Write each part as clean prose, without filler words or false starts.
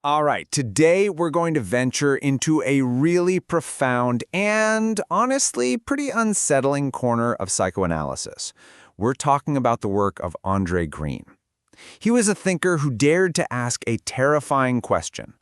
All right, today we're going to venture into a really profound and, honestly, pretty unsettling corner of psychoanalysis. We're talking about the work of André Green. He was a thinker who dared to ask a terrifying question.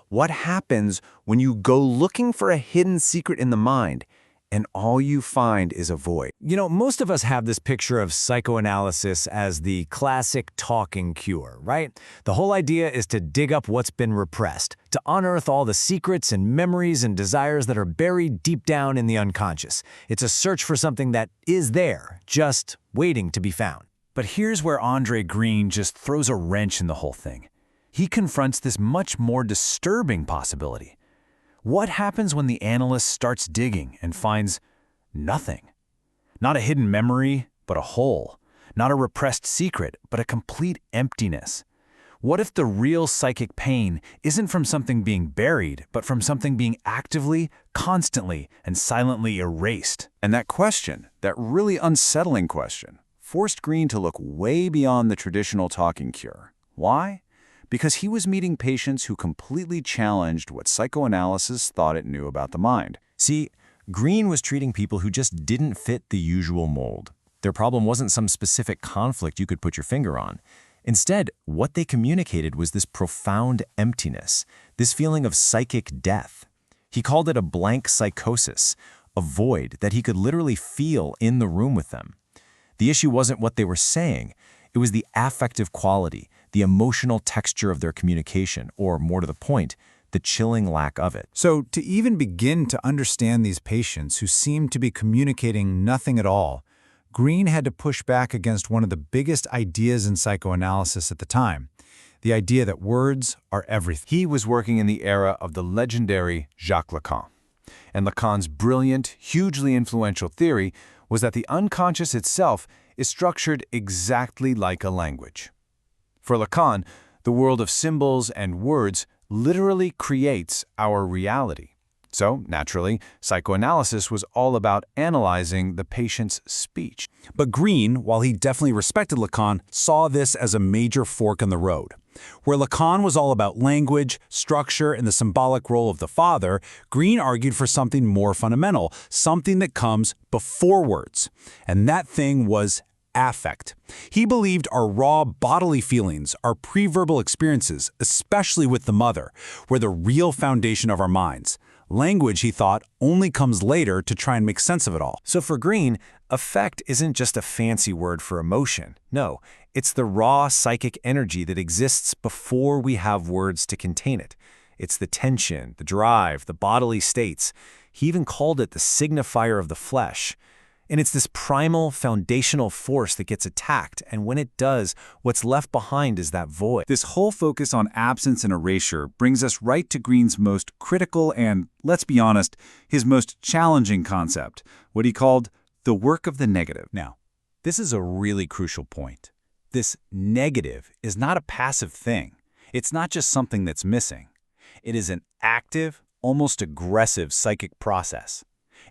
What happens when you go looking for a hidden secret in the mind, and all you find is a void? You know, most of us have this picture of psychoanalysis as the classic talking cure, right? The whole idea is to dig up what's been repressed, to unearth all the secrets and memories and desires that are buried deep down in the unconscious. It's a search for something that is there, just waiting to be found. But here's where André Green just throws a wrench in the whole thing. He confronts this much more disturbing possibility. What happens when the analyst starts digging and finds nothing? Not a hidden memory, but a hole. Not a repressed secret, but a complete emptiness. What if the real psychic pain isn't from something being buried, but from something being actively, constantly, and silently erased? And that question, that really unsettling question, forced Green to look way beyond the traditional talking cure. Why? Because he was meeting patients who completely challenged what psychoanalysis thought it knew about the mind. See, Green was treating people who just didn't fit the usual mold. Their problem wasn't some specific conflict you could put your finger on. Instead, what they communicated was this profound emptiness, this feeling of psychic death. He called it a blank psychosis, a void that he could literally feel in the room with them. The issue wasn't what they were saying, it was the affective quality, the emotional texture of their communication, or more to the point, the chilling lack of it. So to even begin to understand these patients who seemed to be communicating nothing at all, Green had to push back against one of the biggest ideas in psychoanalysis at the time, the idea that words are everything. He was working in the era of the legendary Jacques Lacan. And Lacan's brilliant, hugely influential theory was that the unconscious itself is structured exactly like a language. For Lacan, the world of symbols and words literally creates our reality. So, naturally, psychoanalysis was all about analyzing the patient's speech. But Green, while he definitely respected Lacan, saw this as a major fork in the road. Where Lacan was all about language, structure, and the symbolic role of the father, Green argued for something more fundamental, something that comes before words. And that thing was affect. He believed our raw bodily feelings, our pre-verbal experiences, especially with the mother, were the real foundation of our minds. Language, he thought, only comes later to try and make sense of it all. So for Green, affect isn't just a fancy word for emotion. No, it's the raw psychic energy that exists before we have words to contain it. It's the tension, the drive, the bodily states. He even called it the signifier of the flesh. And it's this primal, foundational force that gets attacked, and when it does, what's left behind is that void. This whole focus on absence and erasure brings us right to Green's most critical and, let's be honest, his most challenging concept, what he called the work of the negative. Now, this is a really crucial point. This negative is not a passive thing. It's not just something that's missing. It is an active, almost aggressive psychic process.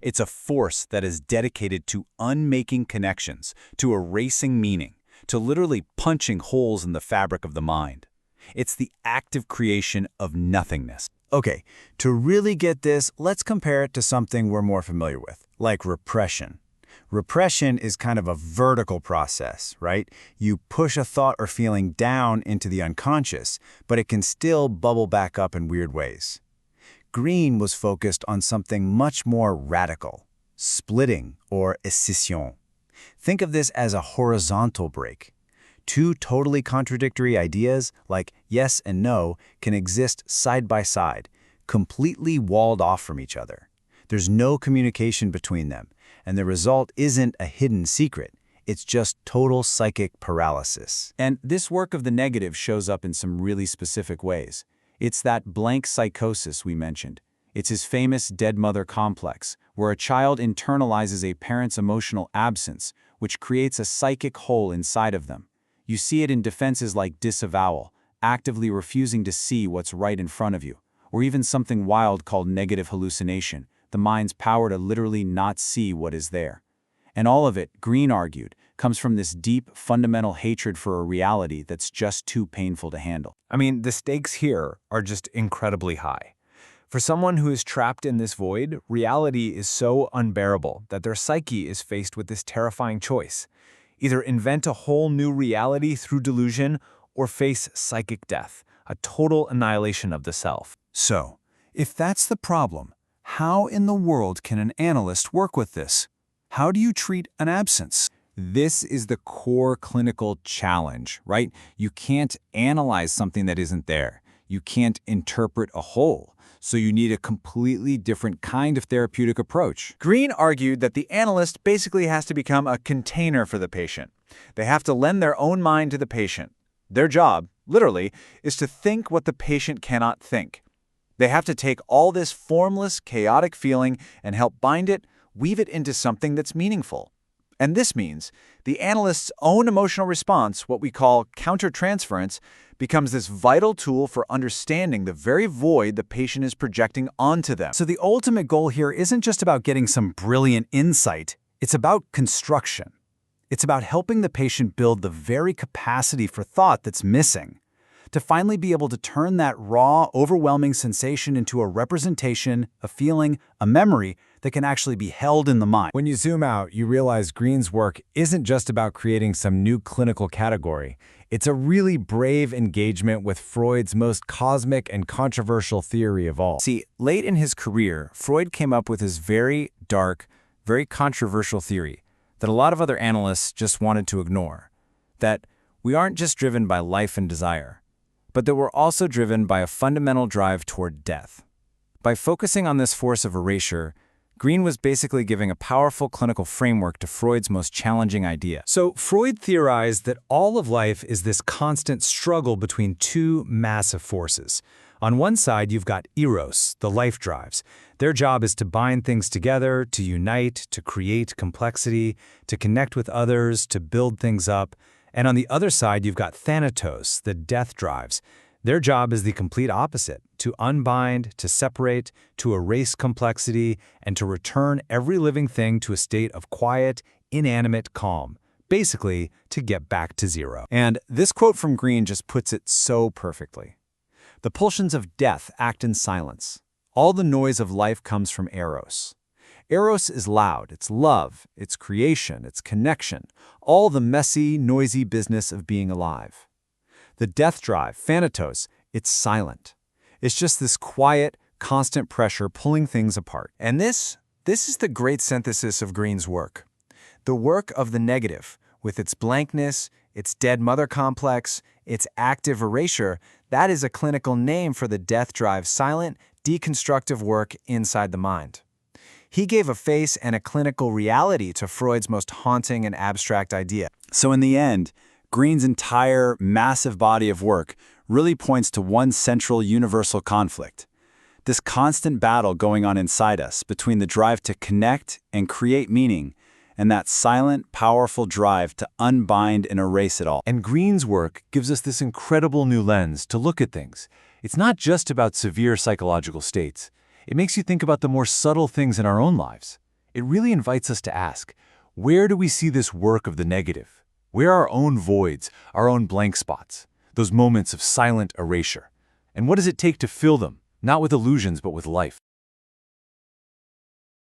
It's a force that is dedicated to unmaking connections, to erasing meaning, to literally punching holes in the fabric of the mind. It's the active creation of nothingness. Okay, to really get this, let's compare it to something we're more familiar with, like repression. Repression is kind of a vertical process, right? You push a thought or feeling down into the unconscious, but it can still bubble back up in weird ways. Green was focused on something much more radical, splitting or escission. Think of this as a horizontal break. Two totally contradictory ideas, like yes and no, can exist side by side, completely walled off from each other. There's no communication between them, and the result isn't a hidden secret. It's just total psychic paralysis. And this work of the negative shows up in some really specific ways. It's that blank psychosis we mentioned. It's his famous dead mother complex, where a child internalizes a parent's emotional absence, which creates a psychic hole inside of them. You see it in defenses like disavowal, actively refusing to see what's right in front of you, or even something wild called negative hallucination, the mind's power to literally not see what is there. And all of it, Green argued, comes from this deep, fundamental hatred for a reality that's just too painful to handle. I mean, the stakes here are just incredibly high. For someone who is trapped in this void, reality is so unbearable that their psyche is faced with this terrifying choice. Either invent a whole new reality through delusion or face psychic death, a total annihilation of the self. So, if that's the problem, how in the world can an analyst work with this? How do you treat an absence? This is the core clinical challenge, right? You can't analyze something that isn't there. You can't interpret a whole. So you need a completely different kind of therapeutic approach. Green argued that the analyst basically has to become a container for the patient. They have to lend their own mind to the patient. Their job, literally, is to think what the patient cannot think. They have to take all this formless, chaotic feeling and help bind it, weave it into something that's meaningful. And this means the analyst's own emotional response, what we call countertransference, becomes this vital tool for understanding the very void the patient is projecting onto them. So the ultimate goal here isn't just about getting some brilliant insight. It's about construction. It's about helping the patient build the very capacity for thought that's missing, to finally be able to turn that raw, overwhelming sensation into a representation, a feeling, a memory that can actually be held in the mind. When you zoom out, you realize Green's work isn't just about creating some new clinical category. It's a really brave engagement with Freud's most cosmic and controversial theory of all. See, late in his career, Freud came up with his very dark, very controversial theory that a lot of other analysts just wanted to ignore, that we aren't just driven by life and desire, but that we're also driven by a fundamental drive toward death. By focusing on this force of erasure, Green was basically giving a powerful clinical framework to Freud's most challenging idea. So Freud theorized that all of life is this constant struggle between two massive forces. On one side, you've got eros, the life drives. Their job is to bind things together, to unite, to create complexity, to connect with others, to build things up. And on the other side, you've got thanatos, the death drives. Their job is the complete opposite, to unbind, to separate, to erase complexity, and to return every living thing to a state of quiet, inanimate calm. Basically, to get back to zero. And this quote from Green just puts it so perfectly. The pulsions of death act in silence. All the noise of life comes from eros. Eros is loud, it's love, it's creation, it's connection, all the messy, noisy business of being alive. The death drive, thanatos, it's silent. It's just this quiet, constant pressure pulling things apart. And this is the great synthesis of Green's work. The work of the negative, with its blankness, its dead mother complex, its active erasure, that is a clinical name for the death drive's silent, deconstructive work inside the mind. He gave a face and a clinical reality to Freud's most haunting and abstract idea. So in the end, Green's entire massive body of work really points to one central universal conflict. This constant battle going on inside us between the drive to connect and create meaning and that silent, powerful drive to unbind and erase it all. And Green's work gives us this incredible new lens to look at things. It's not just about severe psychological states. It makes you think about the more subtle things in our own lives. It really invites us to ask, where do we see this work of the negative? Where are our own voids, our own blank spots, those moments of silent erasure? And what does it take to fill them, not with illusions but with life?